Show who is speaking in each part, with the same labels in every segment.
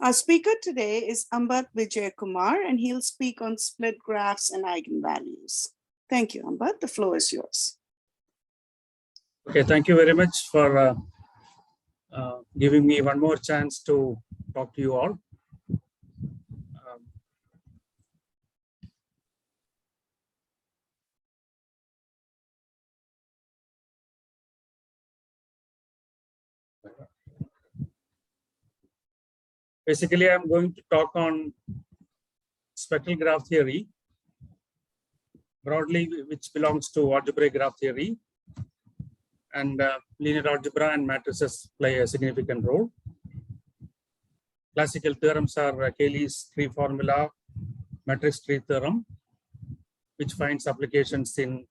Speaker 1: Our speaker today is Ambat Vijayakumar, and he'll speak on split graphs and eigenvalues. Thank you, Ambat. The floor is yours.
Speaker 2: Okay, thank you very much for giving me one more chance to talk to you all. Basically, I'm going to talk on spectral graph theory, broadly, which belongs to algebraic graph theory, and linear algebra and matrices play a significant role. Classical theorems are Cayley's tree formula, matrix tree theorem, which finds applications in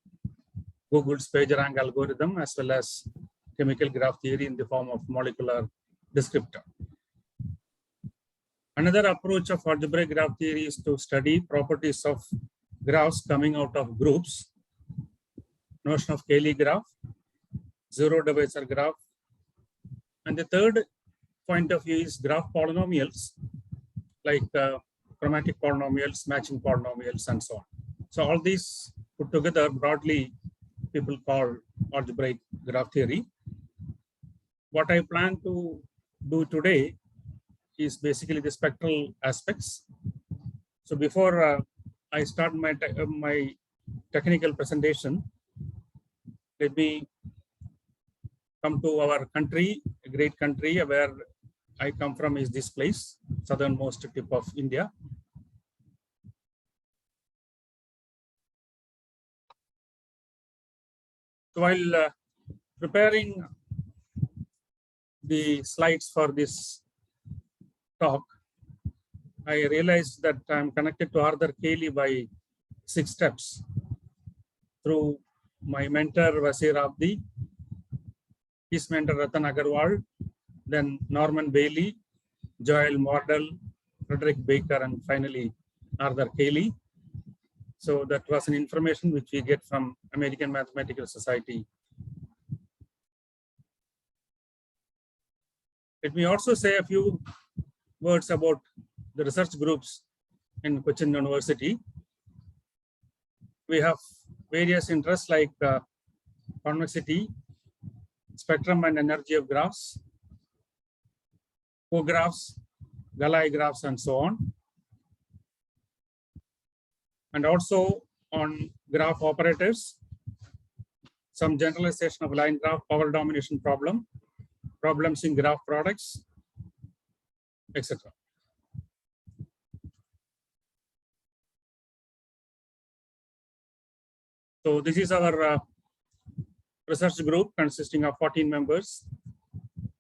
Speaker 2: Google's PageRank algorithm, as well as chemical graph theory in the form of molecular descriptor. Another approach of algebraic graph theory is to study properties of graphs coming out of groups, notion of Cayley graph, zero divisor graph. And the third point of view is graph polynomials, like chromatic polynomials, matching polynomials, and so on. So all these put together, broadly, people call algebraic graph theory. What I plan to do today is basically the spectral aspects. So before I start my technical presentation, let me come to our country, a great country. Where I come from is this place, southernmost tip of India. So while preparing the slides for this talk, I realized that I'm connected to Arthur Cayley by 6 steps through my mentor Wasir Abdi, his mentor Ratan Agarwal, then Norman Bailey, Joel Mordell, Frederick Baker, and finally Arthur Cayley. So that was an information which we get from American Mathematical Society. Let me also say a few words about the research groups in Cochin University. We have various interests like convexity, spectrum and energy of graphs, co-graphs, Galai graphs, and so on. And also on graph operators, some generalization of line graph, power domination problem, problems in graph products, etc. So this is our research group consisting of 14 members,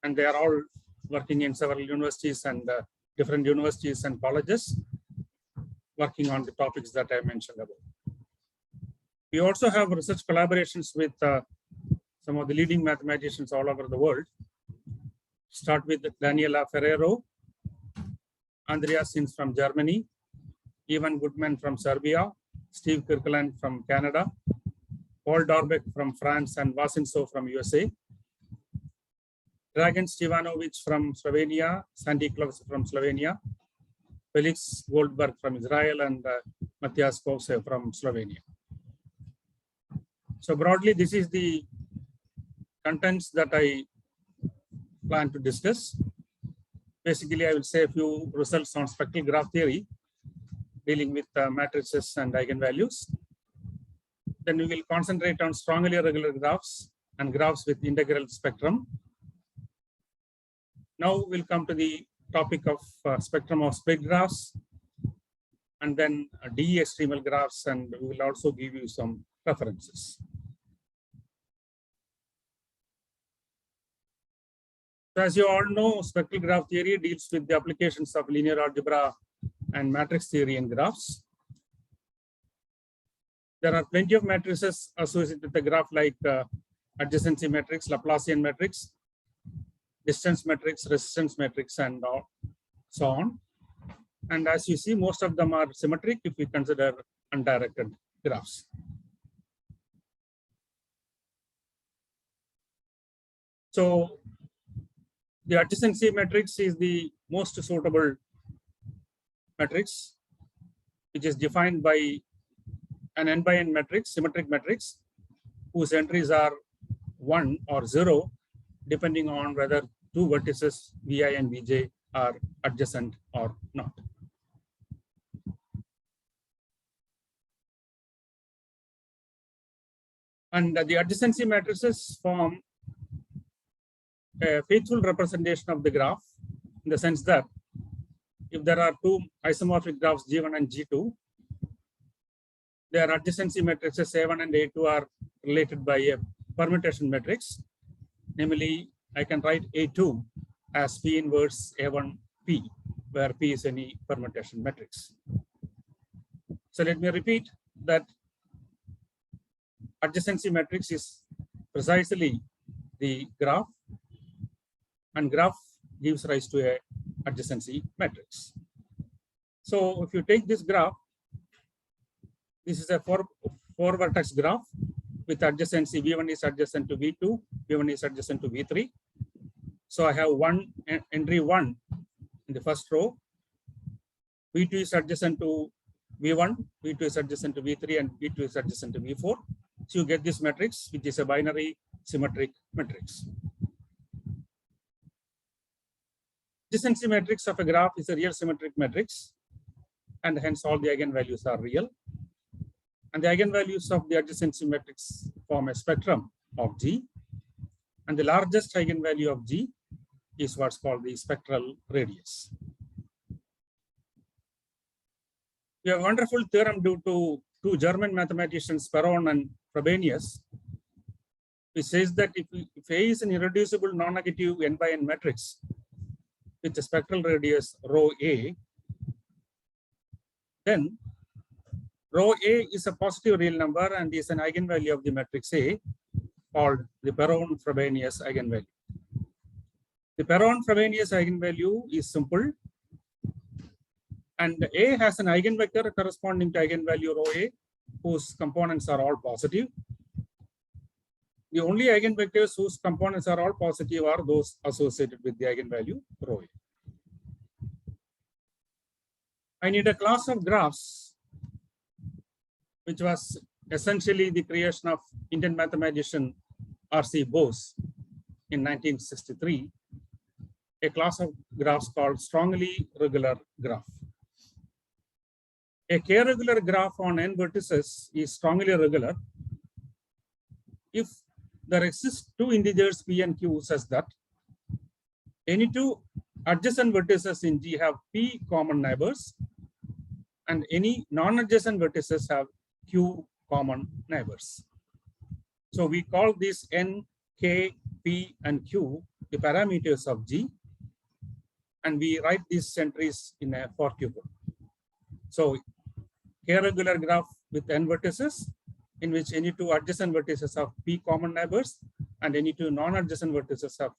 Speaker 2: and they are all working in several universities and different universities and colleges, working on the topics that I mentioned about. We also have research collaborations with some of the leading mathematicians all over the world. Start with Daniela Ferrero, Andreas Sins from Germany, Ivan Goodman from Serbia, Steve Kirkland from Canada, Paul Dorbeck from France, and Vasinso from USA. Dragan Stevanovic from Slovenia, Sandy Klaus from Slovenia, Felix Goldberg from Israel, and Matthias Kose from Slovenia. So broadly, this is the contents that I plan to discuss. Basically, I will say a few results on spectral graph theory, dealing with matrices and eigenvalues. Then we will concentrate on strongly irregular graphs and graphs with integral spectrum. Now we'll come to the topic of spectrum of split graphs, and then d-extremal graphs, and we will also give you some references. So as you all know, spectral graph theory deals with the applications of linear algebra and matrix theory in graphs. There are plenty of matrices associated with the graph, like adjacency matrix, Laplacian matrix, distance matrix, resistance matrix, and so on. And as you see, most of them are symmetric if we consider undirected graphs. So the adjacency matrix is the most suitable matrix, which is defined by an n by n matrix, symmetric matrix, whose entries are 1 or 0, depending on whether two vertices Vi and Vj are adjacent or not. And the adjacency matrices form a faithful representation of the graph, in the sense that if there are two isomorphic graphs G1 and G2, their adjacency matrices A1 and A2 are related by a permutation matrix. Namely, I can write A2 as P inverse A1P, where P is any permutation matrix. So let me repeat that adjacency matrix is precisely the graph, and graph gives rise to a adjacency matrix. So if you take this graph, this is a four vertex graph with adjacency. V1 is adjacent to V2, V1 is adjacent to V3. So I have entry 1 in the first row. V2 is adjacent to V1, V2 is adjacent to V3, and V2 is adjacent to V4. So you get this matrix, which is a binary symmetric matrix. Adjacency matrix of a graph is a real symmetric matrix, and hence all the eigenvalues are real. And the eigenvalues of the adjacency matrix form a spectrum of G. And the largest eigenvalue of G is what's called the spectral radius. We have a wonderful theorem due to two German mathematicians, Perron and Frobenius, which says that if A is an irreducible non-negative n by n matrix with a spectral radius rho A, then rho A is a positive real number and is an eigenvalue of the matrix A, called the Perron-Frobenius eigenvalue. The Perron-Frobenius eigenvalue is simple, and A has an eigenvector corresponding to eigenvalue rho A, whose components are all positive. The only eigenvectors whose components are all positive are those associated with the eigenvalue rho A. I need a class of graphs, which was essentially the creation of Indian mathematician R.C. Bose in 1963, a class of graphs called strongly regular graph. A k-regular graph on n vertices is strongly regular if there exist two integers p and q such that any two adjacent vertices in G have p common neighbors and any non-adjacent vertices have q common neighbors. So we call this n, k, p, and q the parameters of G, and we write these entries in a for tuple. So k-regular graph with n vertices, in which any two adjacent vertices have p common neighbors and any two non-adjacent vertices have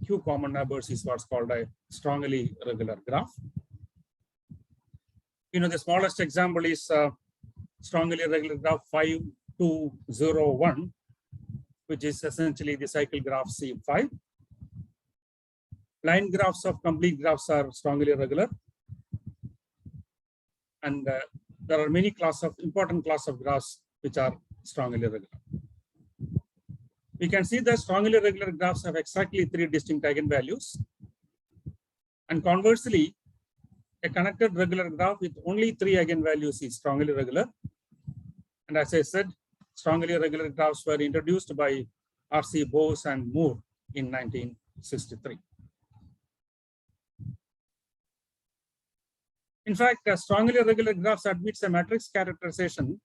Speaker 2: q common neighbors, is what's called a strongly regular graph. The smallest example is strongly regular graph 5, 2, 0, 1, which is essentially the cycle graph C5. Line graphs of complete graphs are strongly regular, and there are many important class of graphs which are strongly regular. We can see that strongly regular graphs have exactly 3 distinct eigenvalues, and conversely, a connected regular graph with only 3 eigenvalues is strongly regular. And as I said, strongly regular graphs were introduced by R.C. Bose and Moore in 1963. In fact, strongly regular graphs admits a matrix characterization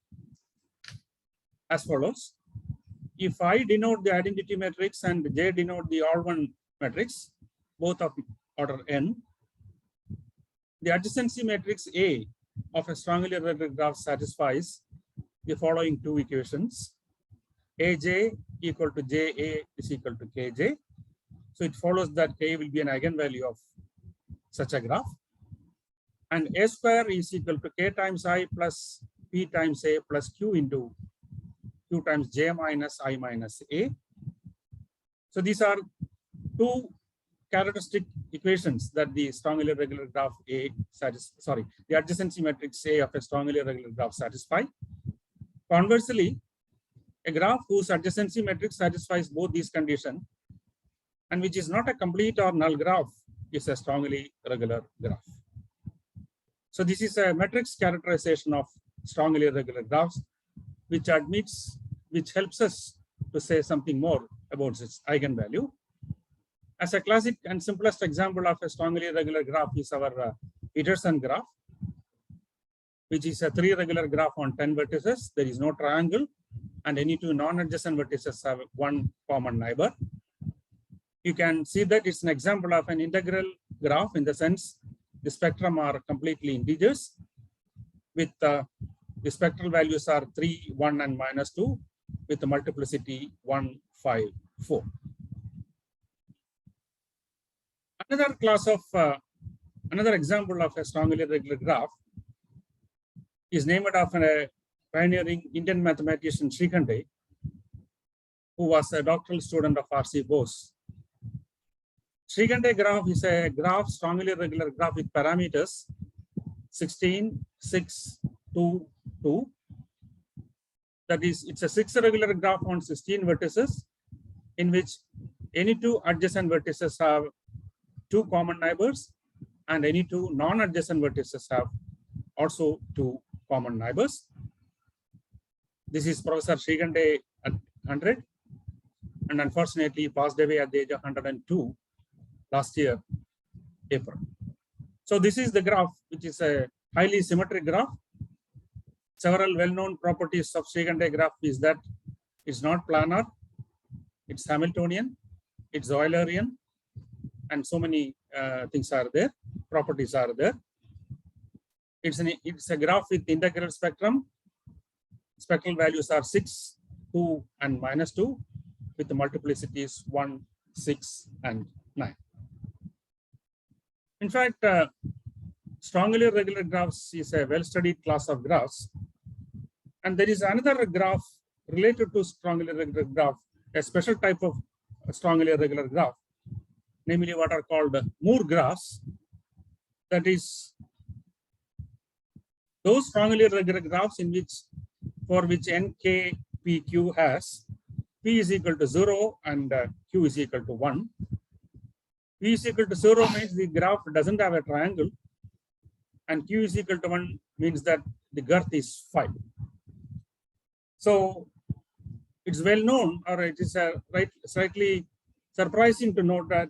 Speaker 2: as follows. If I denote the identity matrix and J denote the all-one matrix, both of order n, the adjacency matrix A of a strongly regular graph satisfies the following 2 equations. Aj equal to Ja is equal to Kj. So it follows that K will be an eigenvalue of such a graph. And A square is equal to K times I plus P times A plus Q into Q times J minus I minus A. So these are 2 characteristic equations that the strongly regular graph A the adjacency matrix A of a strongly regular graph satisfy. Conversely, a graph whose adjacency matrix satisfies both these conditions and which is not a complete or null graph is a strongly regular graph. So this is a matrix characterization of strongly regular graphs, which helps us to say something more about its eigenvalue. As a classic and simplest example of a strongly regular graph is our Peterson graph, which is a 3 regular graph on 10 vertices. There is no triangle, and any 2 non-adjacent vertices have one common neighbor. You can see that it's an example of an integral graph in the sense the spectrum are completely integers with the spectral values are 3, 1, and -2 with the multiplicity 1, 5, 4. Another example of a strongly regular graph is named after a pioneering Indian mathematician Srikhande, who was a doctoral student of R.C. Bose. Srikhande graph is a graph, strongly regular graph with parameters 16, 6, 2, 2. That is, it's a 6 regular graph on 16 vertices in which any 2 adjacent vertices have 2 common neighbors and any 2 non-adjacent vertices have also 2 common neighbors. This is Professor Srikhande at 100 and unfortunately passed away at the age of 102 last year, April. So this is the graph, which is a highly symmetric graph. Several well-known properties of Srikhande graph is that it's not planar, it's Hamiltonian, it's Eulerian, and so many things are there, properties are there. It's a graph with integral spectrum. Spectral values are 6, 2, and -2 with the multiplicities 1, 6, and 9. In fact, strongly regular graphs is a well-studied class of graphs. And there is another graph related to strongly regular graph, a special type of strongly regular graph, namely what are called Moore graphs. That is, those strongly regular graphs for which nk pq has p is equal to 0 and q is equal to 1. P is equal to 0 means the graph doesn't have a triangle, and q is equal to 1 means that the girth is 5. So it's well known, or it is slightly surprising to note that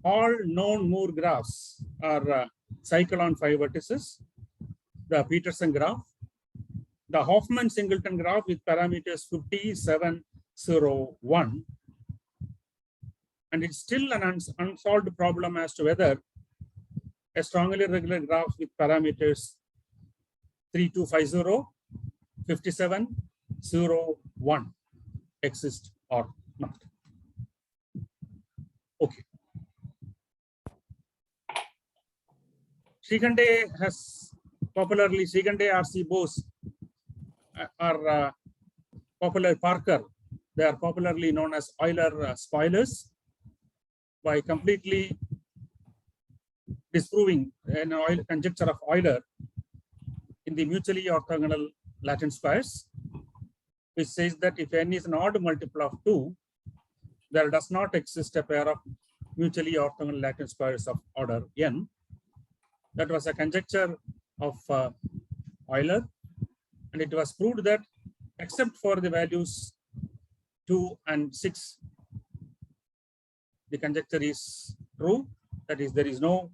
Speaker 2: all known Moore graphs are cycle on 5 vertices. The Peterson graph, the Hoffman-Singleton graph with parameters 50, 7, 0, 1. And it's still an unsolved problem as to whether a strongly regular graph with parameters 3250, 57, 0, 1 exists or not. Okay. Srikhande has popularly, Srikhande, R.C. Bose are popular Parker. They are popularly known as Euler spoilers by completely disproving an Euler conjecture of Euler in the mutually orthogonal Latin squares, which says that if n is an odd multiple of 2, there does not exist a pair of mutually orthogonal Latin squares of order n. That was a conjecture of Euler, and it was proved that except for the values 2 and 6, the conjecture is true. That is, there is no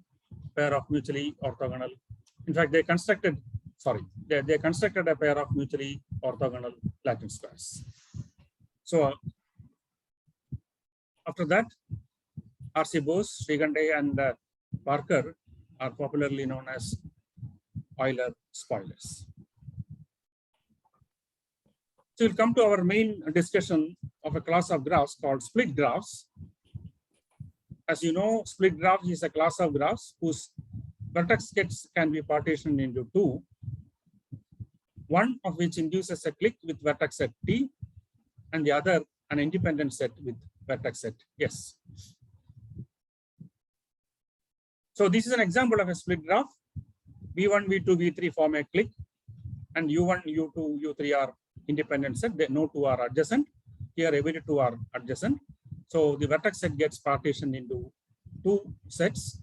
Speaker 2: pair of mutually orthogonal. In fact, they constructed a pair of mutually orthogonal Latin squares. So after that, R.C. Bose, Srikhande, and Parker are popularly known as Euler spoilers. So we'll come to our main discussion of a class of graphs called split graphs. As you know, split graphs is a class of graphs whose vertex sets can be partitioned into 2, one of which induces a clique with vertex set T, and the other an independent set with vertex set S. So this is an example of a split graph. V1, V2, V3 form a clique, and U1, U2, U3 are independent set. No two are adjacent. Here every two are adjacent. So the vertex set gets partitioned into two sets.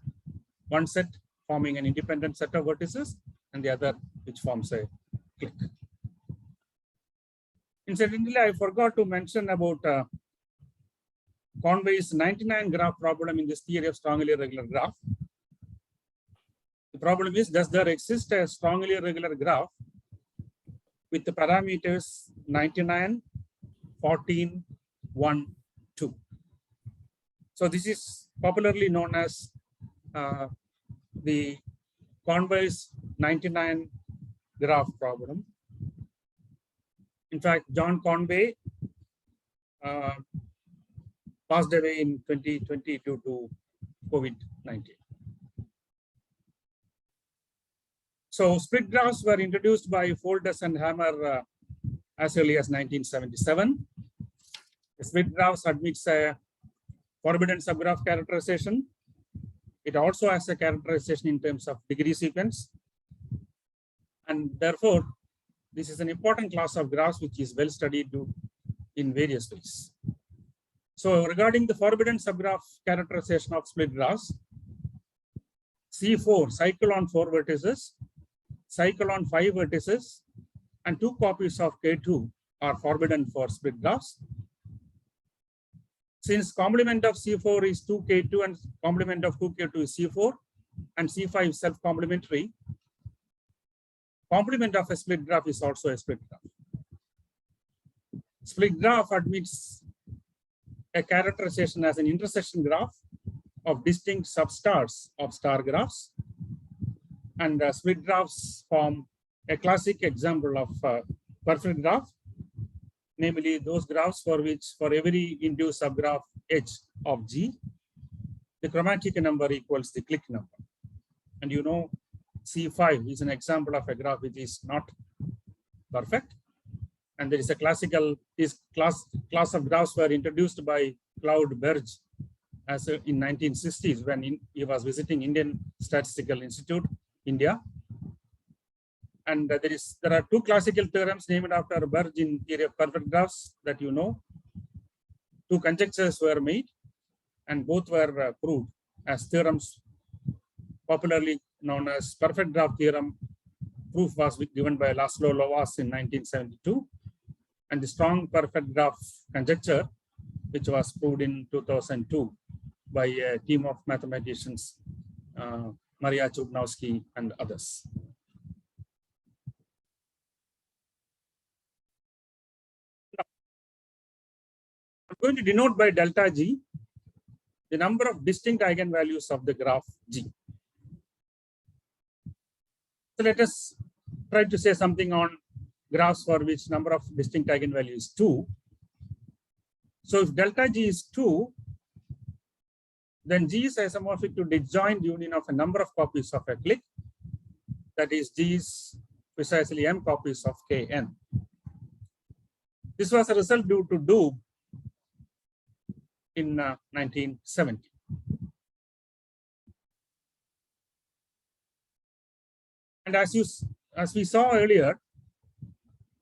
Speaker 2: One set forming an independent set of vertices, and the other which forms a clique. Incidentally, I forgot to mention about Conway's 99 graph problem in this theory of strongly irregular graph. The problem is, does there exist a strongly irregular graph with the parameters 99, 14, 1, 2? So this is popularly known as the Conway's 99 graph problem. In fact, John Conway passed away in 2020 due to COVID-19. So split graphs were introduced by Folders and Hammer as early as 1977. The split graphs admits a forbidden subgraph characterization. It also has a characterization in terms of degree sequence. And therefore, this is an important class of graphs which is well studied in various ways. So regarding the forbidden subgraph characterization of split graphs, C4, cycle on 4 vertices, cycle on 5 vertices, and 2 copies of K2 are forbidden for split graphs. Since complement of C4 is 2K2 and complement of 2K2 is C4, and C5 is self-complementary, complement of a split graph is also a split graph. Split graph admits a characterization as an intersection graph of distinct substars of star graphs. And split graphs form a classic example of perfect graph, namely those graphs for which for every induced subgraph H of G, the chromatic number equals the clique number. And you know, C5 is an example of a graph which is not perfect. And there is a classical, this class of graphs were introduced by Claude Berge as in 1960s when he was visiting Indian Statistical Institute, India. And there are 2 classical theorems named after Berge in theory of perfect graphs that you know. 2 conjectures were made, and both were proved as theorems popularly known as perfect graph theorem. Proof was given by Laszlo Lovász in 1972, and the strong perfect graph conjecture, which was proved in 2002 by a team of mathematicians, Maria Chudnowski and others. Now, I'm going to denote by delta G the number of distinct eigenvalues of the graph G. So let us try to say something on graphs for which number of distinct eigenvalues is 2. So if delta G is 2, then G is isomorphic to disjoint union of a number of copies of a clique. That is, G is precisely m copies of Kn. This was a result due to Doob in 1970. And as we saw earlier,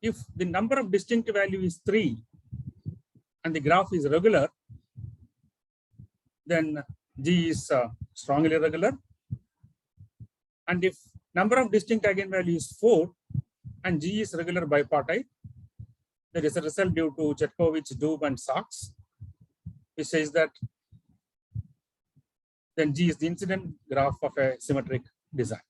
Speaker 2: if the number of distinct value is 3 and the graph is regular, then G is strongly regular. And if number of distinct eigenvalues is 4 and G is regular bipartite, there is a result due to Chetkovich, Doob, and Sachs, which says that then G is the incident graph of a symmetric design.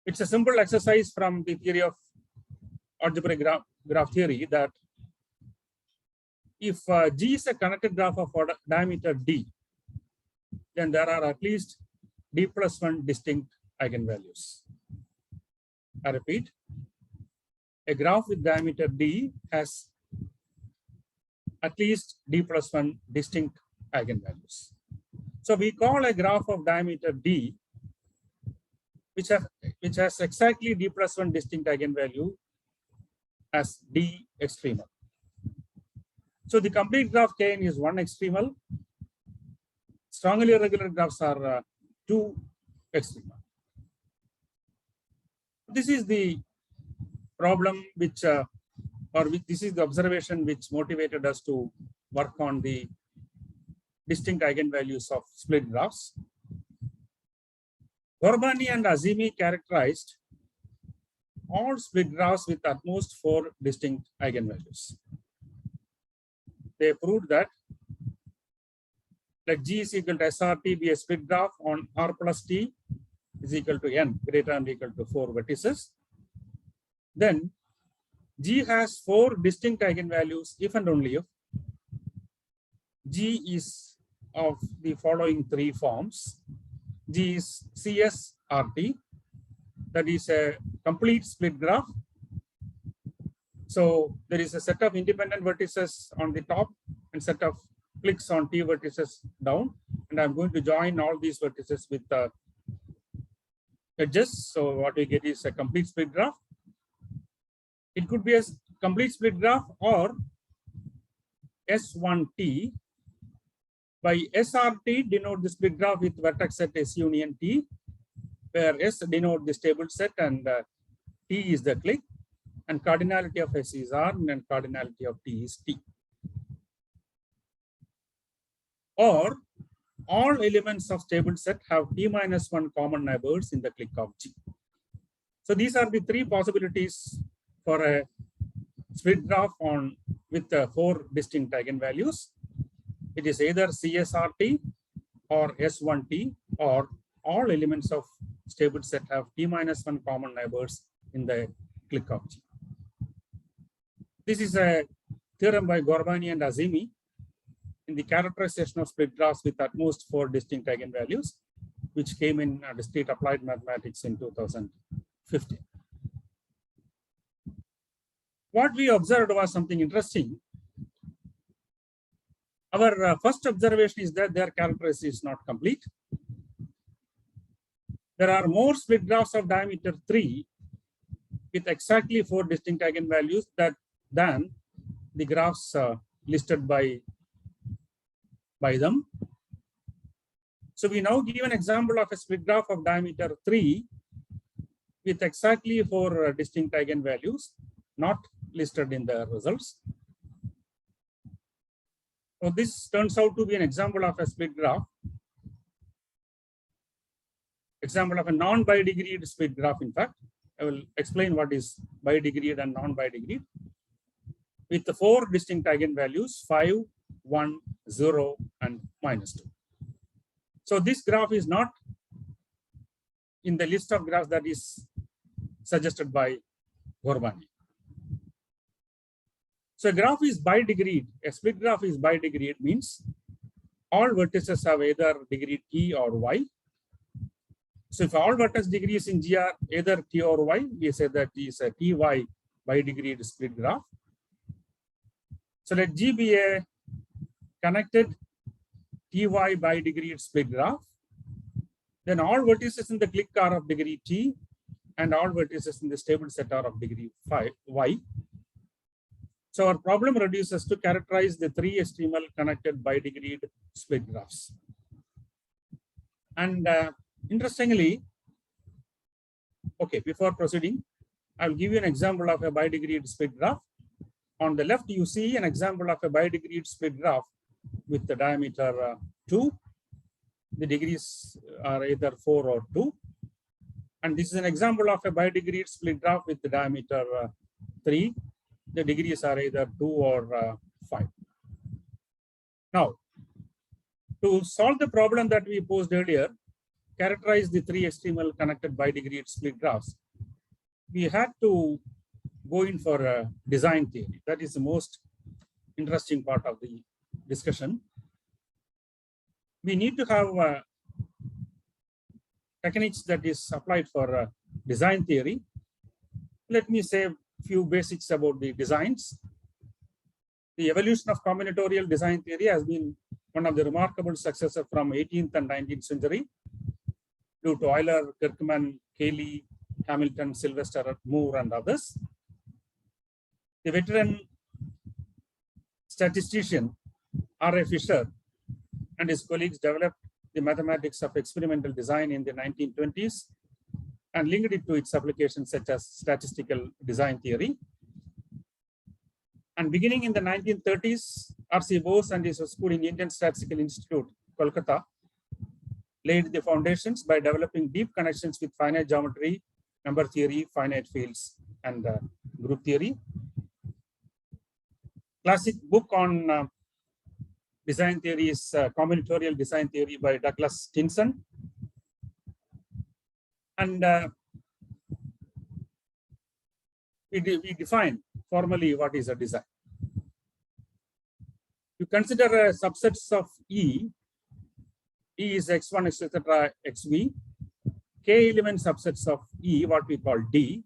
Speaker 2: It's a simple exercise from the theory of algebraic graph theory that if G is a connected graph of diameter d, then there are at least d plus 1 distinct eigenvalues. I repeat, a graph with diameter d has at least d plus 1 distinct eigenvalues. So we call a graph of diameter d which has exactly d plus 1 distinct eigenvalue as d-extremal. So the complete graph Kn is 1 extremal strongly irregular graphs are too extreme. This is the problem which, this is the observation which motivated us to work on the distinct eigenvalues of split graphs. Gorbani and Azimi characterized all split graphs with at most 4 distinct eigenvalues. They proved that let G is equal to SRT be a split graph on R plus T is equal to N greater than or equal to 4 vertices. Then G has 4 distinct eigenvalues if and only if G is of the following 3 forms. G is CSRT, that is a complete split graph. So there is a set of independent vertices on the top and set of cliques on T vertices down, and I'm going to join all these vertices with edges. So what we get is a complete split graph. It could be a complete split graph or S1T. By SRT denote the split graph with vertex set S union T, where S denote the stable set and T is the clique, and cardinality of S is R and cardinality of T is T. Or all elements of stable set have T minus 1 common neighbors in the clique of G. So these are the 3 possibilities for a split graph on with 4 distinct eigenvalues. It is either CSRT or S1T, or all elements of stable set have T minus 1 common neighbors in the clique of G. This is a theorem by Gorbani and Azimi in the characterization of split graphs with at most 4 distinct eigenvalues, which came in discrete applied mathematics in 2015. What we observed was something interesting. Our first observation is that their characterization is not complete. There are more split graphs of diameter 3 with exactly 4 distinct eigenvalues than the graphs listed by them. So we now give an example of a split graph of diameter 3 with exactly 4 distinct eigenvalues, not listed in the results. So this turns out to be an example of a split graph, example of a non-bidegreed split graph. In fact, I will explain what is bidegreed and non-bidegreed with the 4 distinct eigenvalues 5, 1, 0, and -2. So this graph is not in the list of graphs that is suggested by Gorbani. So a graph is bidegreed. A split graph is bidegreed means all vertices have either degree T or Y. So if all vertex degrees in G are either T or Y, we say that G is a Ty bidegreed split graph. So let G be a connected Ty bidegreed split graph. Then all vertices in the clique are of degree T and all vertices in the stable set are of degree Y. So our problem reduces to characterize the 3 extremal connected bidegreed split graphs. And interestingly, okay, before proceeding, I'll give you an example of a bidegreed split graph. On the left, you see an example of a bidegreed split graph with the diameter 2. The degrees are either 4 or 2. And this is an example of a bidegreed split graph with the diameter 3. The degrees are either 2 or 5. Now, to solve the problem that we posed earlier, characterize the 3 extremal connected bidegreed split graphs, we had to go in for a design theory. That is the most interesting part of the discussion. We need to have techniques that is applied for design theory. Let me say few basics about the designs. The evolution of combinatorial design theory has been one of the remarkable successes from 18th and 19th century due to Euler, Kirkman, Cayley, Hamilton, Sylvester, Moore, and others. The veteran statistician R.A. Fisher and his colleagues developed the mathematics of experimental design in the 1920s and linked it to its applications such as statistical design theory. And beginning in the 1930s, R.C. Bose and his school in Indian Statistical Institute, Kolkata, laid the foundations by developing deep connections with finite geometry, number theory, finite fields, and group theory. Classic book on design theory is Combinatorial Design Theory by Douglas Stinson. And we define formally what is a design. You consider subsets of E. E is x1, etc., xv. K element subsets of E, what we call D.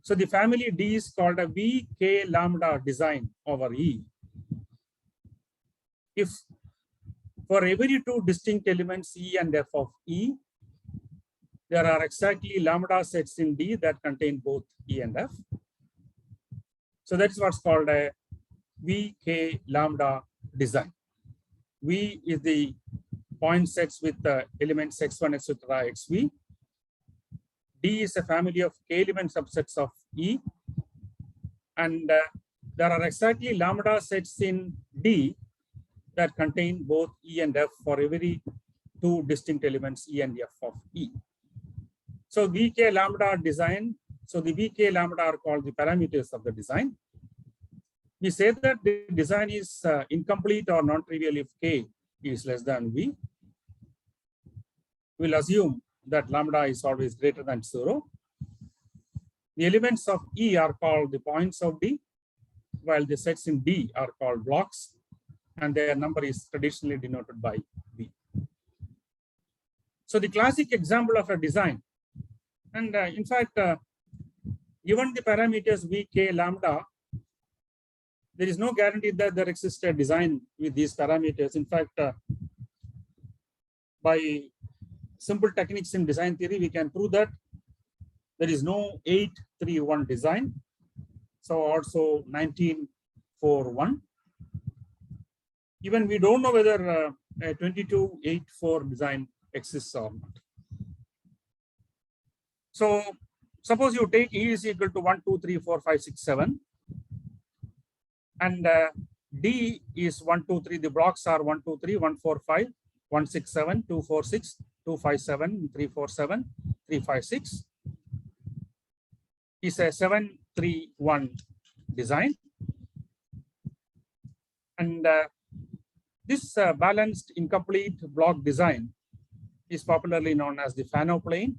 Speaker 2: So the family D is called a V K lambda design over E. If for every two distinct elements E and F of E, there are exactly lambda sets in D that contain both E and F. So that's what's called a VK lambda design. V is the point sets with the elements x1, etc., xv. D is a family of K element subsets of E. And there are exactly lambda sets in D that contain both E and F for every two distinct elements E and F of E. So VK lambda design, so the VK lambda are called the parameters of the design. We say that the design is incomplete or non-trivial if K is less than V. We'll assume that lambda is always greater than 0. The elements of E are called the points of D, while the sets in D are called blocks, and their number is traditionally denoted by V. So the classic example of a design, and in fact, given the parameters V, K, lambda, there is no guarantee that there exists a design with these parameters. In fact, by simple techniques in design theory, we can prove that there is no 831 design. So also 1941. Even we don't know whether a 2284 design exists or not. So suppose you take E is equal to 1, 2, 3, 4, 5, 6, 7. And D is 1, 2, 3. The blocks are 1, 2, 3, 1, 4, 5, 1, 6, 7, 2, 4, 6, 2, 5, 7, 3, 4, 7, 3, 5, 6. Is a 731 design. And this balanced incomplete block design is popularly known as the Fano plane,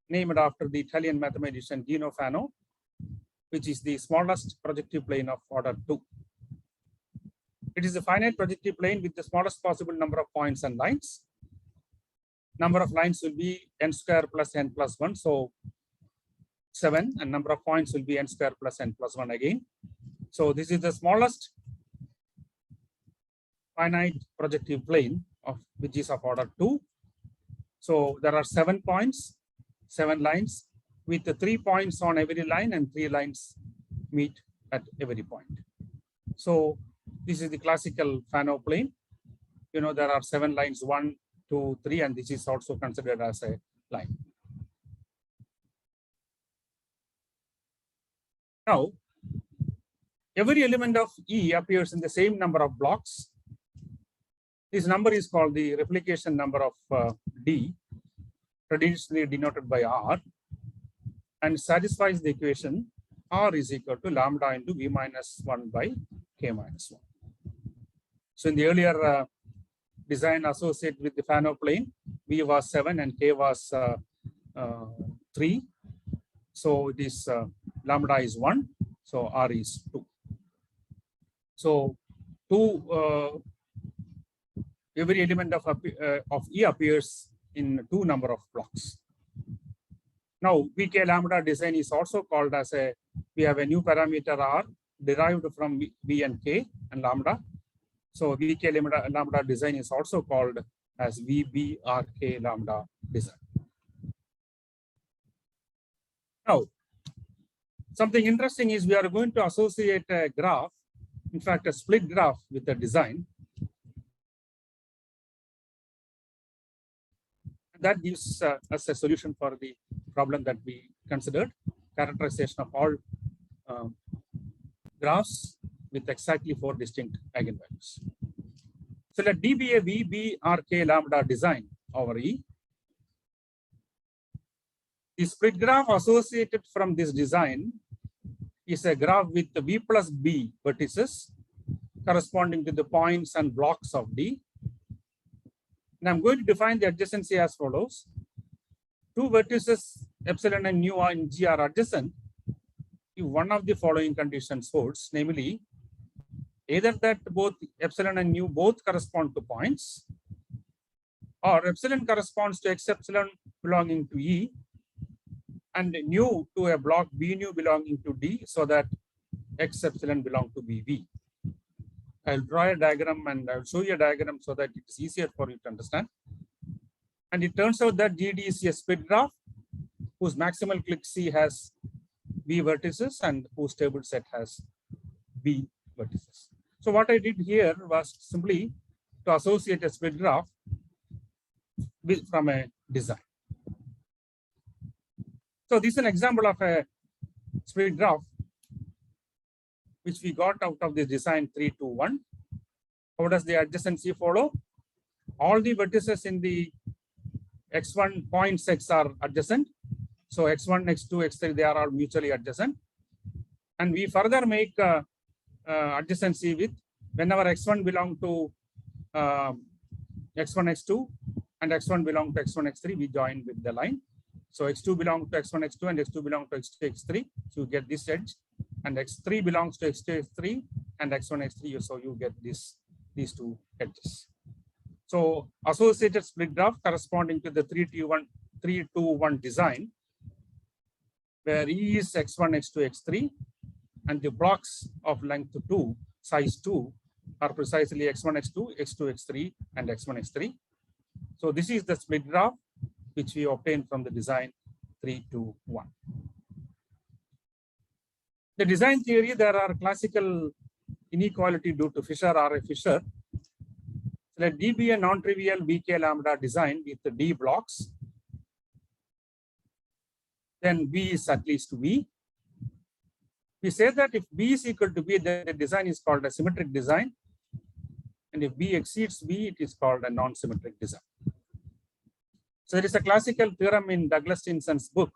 Speaker 2: named after the Italian mathematician Gino Fano, which is the smallest projective plane of order 2. It is a finite projective plane with the smallest possible number of points and lines. Number of lines will be n square plus n plus 1, so 7, and number of points will be n square plus n plus 1 again. So this is the smallest finite projective plane of which is of order 2. So there are 7 points, 7 lines, with the 3 points on every line and 3 lines meet at every point. So this is the classical Fano plane. You know, there are 7 lines, 1, 2, 3, and this is also considered as a line. Now, every element of E appears in the same number of blocks. This number is called the replication number of D, traditionally denoted by R, and satisfies the equation R is equal to lambda into V minus 1 by K minus 1. So in the earlier design associated with the Fano plane, V was 7 and K was 3. So it is lambda is 1, so R is 2. So every element of E appears in 2 number of blocks. Now, VK lambda design is also called as we have a new parameter R derived from V and K and lambda. So VK lambda design is also called as VBRK lambda design. Now, something interesting is we are going to associate a graph, in fact, a split graph with a design. that gives us a solution for the problem that we considered, characterization of all graphs with exactly 4 distinct eigenvalues. So let D be a VBRK lambda design over E. The split graph associated from this design is a graph with V plus B vertices corresponding to the points and blocks of D. And I'm going to define the adjacency as follows. 2 vertices epsilon and nu in G are adjacent if one of the following conditions holds, namely either that both epsilon and nu both correspond to points, or epsilon corresponds to x epsilon belonging to E and nu to a block B nu belonging to D, so that x epsilon belong to BV. I'll draw a diagram and I'll show you a diagram so that it is easier for you to understand. And it turns out that GD is a split graph whose maximal clique C has B vertices and whose table set has B vertices. So what I did here was simply to associate a split graph from a design. So this is an example of a split graph which we got out of this design 3-2-1. How does the adjacency follow? All the vertices in the x1 points x are adjacent. So x1, x2, x3, they are all mutually adjacent. And we further make adjacency with whenever x1 belong to x1, x2 and x1 belong to x1, x3, we join with the line. So x2 belongs to x1, x2 and x2 belongs to x2, x3. So you get this edge, and x3 belongs to x2, x3 and x1, x3. So you get these 2 edges. So associated split graph corresponding to the 3-2-1 design, where E is x1, x2, x3, and the blocks of length 2, size 2, are precisely x1, x2, x2, x3, and x1, x3. So this is the split graph which we obtained from the design 3-2-1. The design theory, there are classical inequality due to Fisher or a Fisher. So let D be a non-trivial VK lambda design with the D blocks. Then B is at least V. We say that if B is equal to B, then the design is called a symmetric design. And if B exceeds B, it is called a non-symmetric design. So there is a classical theorem in Douglas Stinson's book,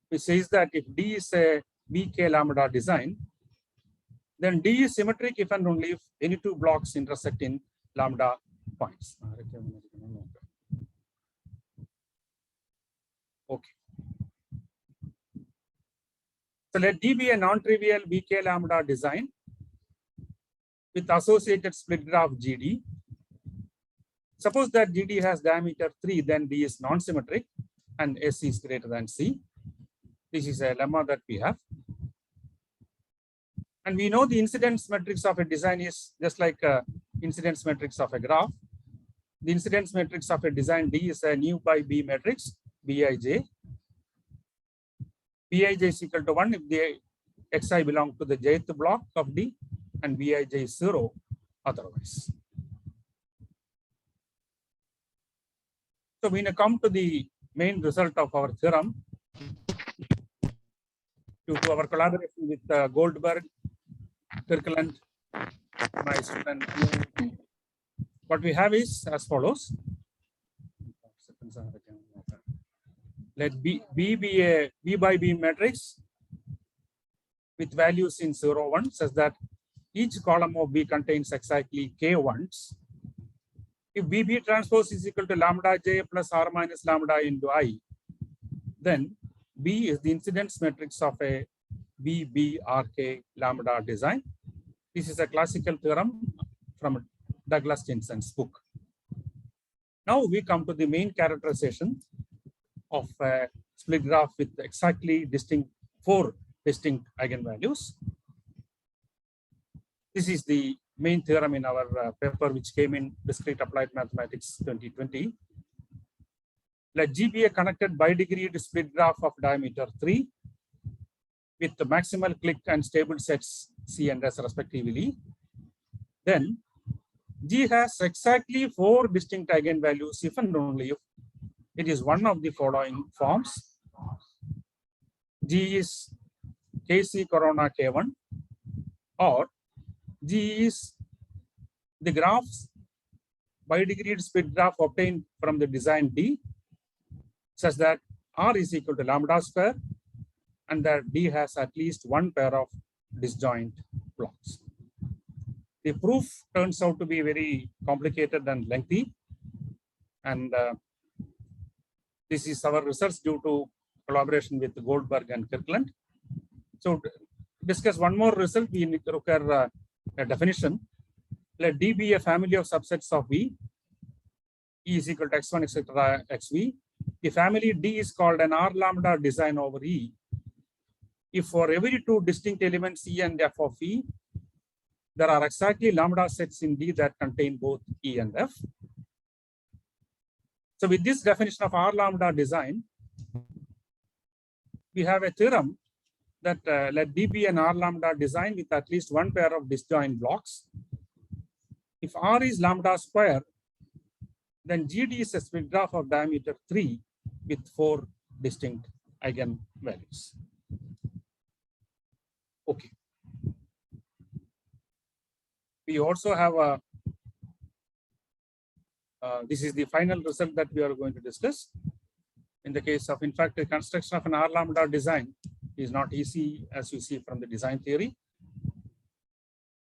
Speaker 2: which says that if D is a VK lambda design, then D is symmetric if and only if any 2 blocks intersect in lambda points. Okay. So let D be a non-trivial VK lambda design with associated split graph GD. Suppose that GD has diameter 3, then D is non-symmetric and S is greater than C. This is a lemma that we have. And we know the incidence matrix of a design is just like incidence matrix of a graph. The incidence matrix of a design D is a nu by B matrix, Bij. Bij is equal to 1 if the xi belong to the jth block of D, and Bij is 0 otherwise. So we now come to the main result of our theorem due to our collaboration with Goldberg, Kirkland, my student. What we have is as follows. Let B be a B by B matrix with values in 0, 1, such that each column of B contains exactly k ones. If BB transpose is equal to lambda j plus r minus lambda into I, then B is the incidence matrix of a BBRK lambda design. This is a classical theorem from Douglas Stinson's book. Now we come to the main characterization of a split graph with exactly 4 distinct eigenvalues. This is the main theorem in our paper, which came in Discrete Applied Mathematics 2020. Let G be a connected bidegreed split graph of diameter 3 with the maximal clique and stable sets C and S respectively. Then G has exactly 4 distinct eigenvalues if and only if it is one of the following forms. G is KC corona K1, or G is the graphs bidegreed split graph obtained from the design D, such that R is equal to lambda square and that D has at least one pair of disjoint blocks. The proof turns out to be very complicated and lengthy, and this is our research due to collaboration with Goldberg and Kirkland. So to discuss one more result, we need to look at a definition. Let D be a family of subsets of V, E is equal to x1, etc., xv. The family D is called an R lambda design over E if for every two distinct elements E and F of E, there are exactly lambda sets in D that contain both E and F. So with this definition of R lambda design, we have a theorem that let D be an R lambda design with at least one pair of disjoint blocks. If R is lambda square, then GD is a split graph of diameter 3 with 4 distinct eigenvalues. Okay. We also have a, this is the final result that we are going to discuss. In the case of, in fact, the construction of an R lambda design is not easy, as you see from the design theory.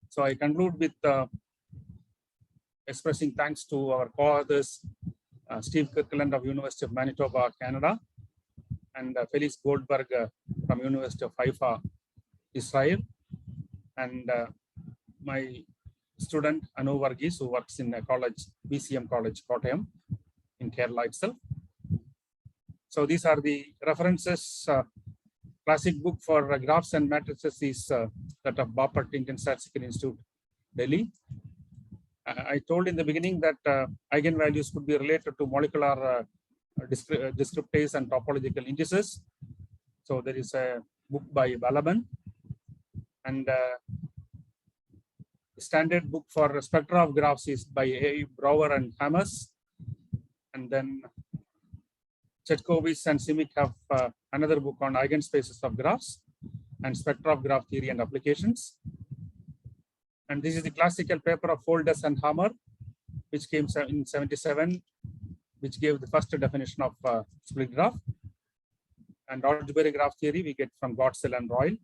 Speaker 2: So I conclude with expressing thanks to our co-authors, Steve Kirkland of University of Manitoba, Canada, and Felix Goldberg from University of Haifa, Israel, and my student Anu Varghese, who works in a college, BCM College, Kottayam, in Kerala itself. So these are the references. Classic book for graphs and matrices is that of Bapat Indian Statistical Institute, Delhi. I told in the beginning that eigenvalues could be related to molecular descriptors and topological indices. So there is a book by Balaban, and the standard book for spectra of graphs is by A. Brower and Hammers. And then Chetkovich and Simic have another book on eigenspaces of graphs and spectra of graph theory and applications. And this is the classical paper of Foldes and Hammer, which came in 77, which gave the first definition of split graph. And algebraic graph theory we get from Gottsell and Royal.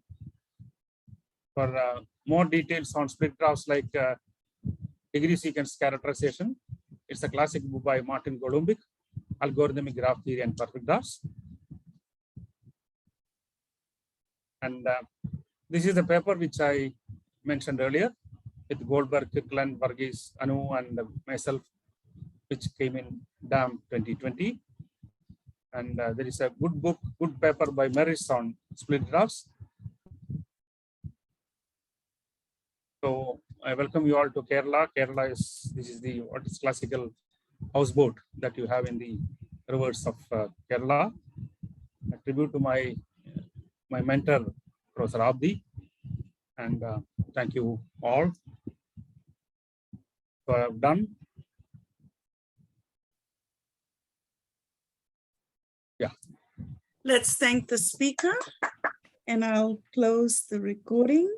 Speaker 2: For more details on split graphs like degree sequence characterization, it's a classic book by Martin Golumbik, Algorithmic Graph Theory and Perfect Graphs. And this is the paper which I mentioned earlier with Goldberg, Kirkland, Varghese, Anu, and myself, which came in DAM 2020. And there is a good book, good paper by Meris on split graphs. So I welcome you all to Kerala. Kerala is, this is the what is classical houseboat that you have in the rivers of Kerala. A tribute to my mentor, Professor Abdi, and thank you all. So I have done. Yeah.
Speaker 1: Let's thank the speaker, and I'll close the recording.